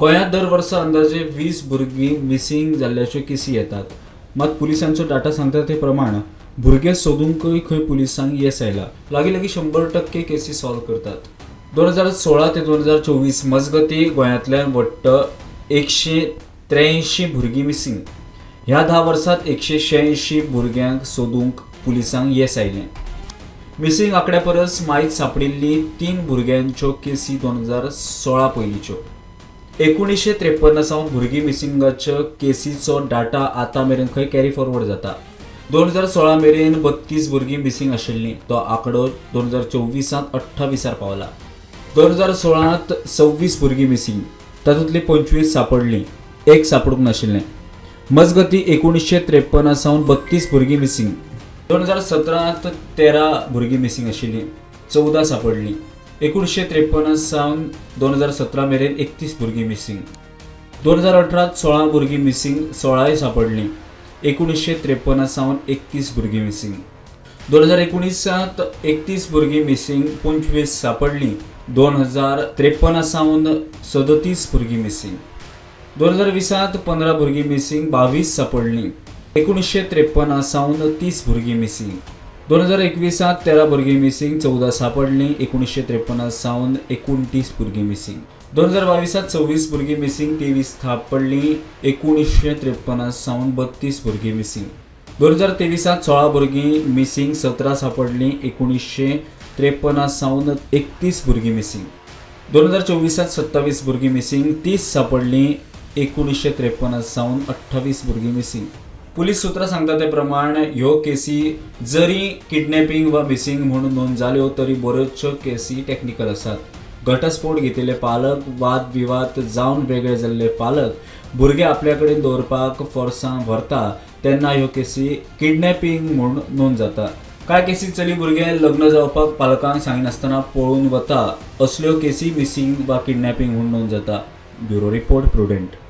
गोंयांत दर वर्सा अंदाजे 20 भुरगीं मिसींग जाल्ल्याच्यो केसी येतात. मात पुलिसांचो डाटा सांगता ते प्रमाण भुरगे सोदूंकय खंय पुलिसांक येस आयला. लागीं 100% केसी सॉल्व करतात. 2016 ते 2024 मजगती गोंयांतल्यान वट्ट 183 भुरगीं मिसींग. ह्या 10 वर्सांत 186 भुरग्यांक सोदूंक पुलिसांक येस आयलें. मिसींग आंकड्या परस मायज सापडिल्ली 3 भुरग्यांच्यो केसी 2016 पयलींच्यो. 1953 सावन भुरगीं मिसिंगाच्यो केसीचो डाटा आतां मेरेन खंय कॅरी फॉरवर्ड जाता. 2016 मेरेन 32 भुरगीं मिसींग आशिल्लीं. तो आंकडो 2024 28 पावला. 2016 26 भुरगीं मिसींग, तातूंतली 25 सापडलीं, एक सापडूंक नाशिल्लें. मजगती 1953 सावन 32 भुरगीं मिसींग. 2017 13 भुरगीं मिसींग आशिल्लीं, 14 सापडलीं. 1953 सावन 2017 मेरेन 31 भुरगीं मिसींग. 2018 16 भुरगीं मिसींग, 16 सापडलीं. 1953 सावन 31 भुरगीं मिसींग. 2019 31 भुरगीं मिसींग, 25 सापडलीं. 2053 सावन 37 भुरगीं मिसींग. 2020 15 भुरगीं मिसींग, 22 सापडलीं. 1953 सावन 30 भुरगीं मिसींग. 2021 13 भुरगीं मिसींग, 14 सापडलीं. 1953 सावन 29 भुरगीं मिसींग. 2022 26 भुरगीं मिसींग, 23 सापडलीं. 1953 सावन 32 भुरगीं मिसींग. 2023 16 भुरगीं मिसींग, 17 सापडलीं. 1953 सावन 31 भुरगीं मिसींग. 2024 27 भुरगीं मिसींग, 30 सापडलीं. 1953 सावन 28 भुरगीं मिसींग. पुलीस सुत्रां सांगता ते प्रमाण ह्यो केसी जरी किडनॅपिंग वा मिसींग म्हणून नोंद जाल्यो तरी बऱ्योचश्यो केसी टेक्निकल आसात. घटस्फोट घेतिल्ले पालक, वाद विवाद जावन वेगळे जाल्ले पालक भुरगे आपल्या कडेन दवरपाक फोर्सां व्हरता तेन्ना ह्यो केसी किडनॅपिंग म्हणून नोंद जाता. कांय केसी चली भुरगे लग्न जावपाक पालकांक सांगिनासतना पळून वता असल्यो केसी मिसींग वा किडनॅपिंग म्हणून नोंद जाता. Bureau report prudent.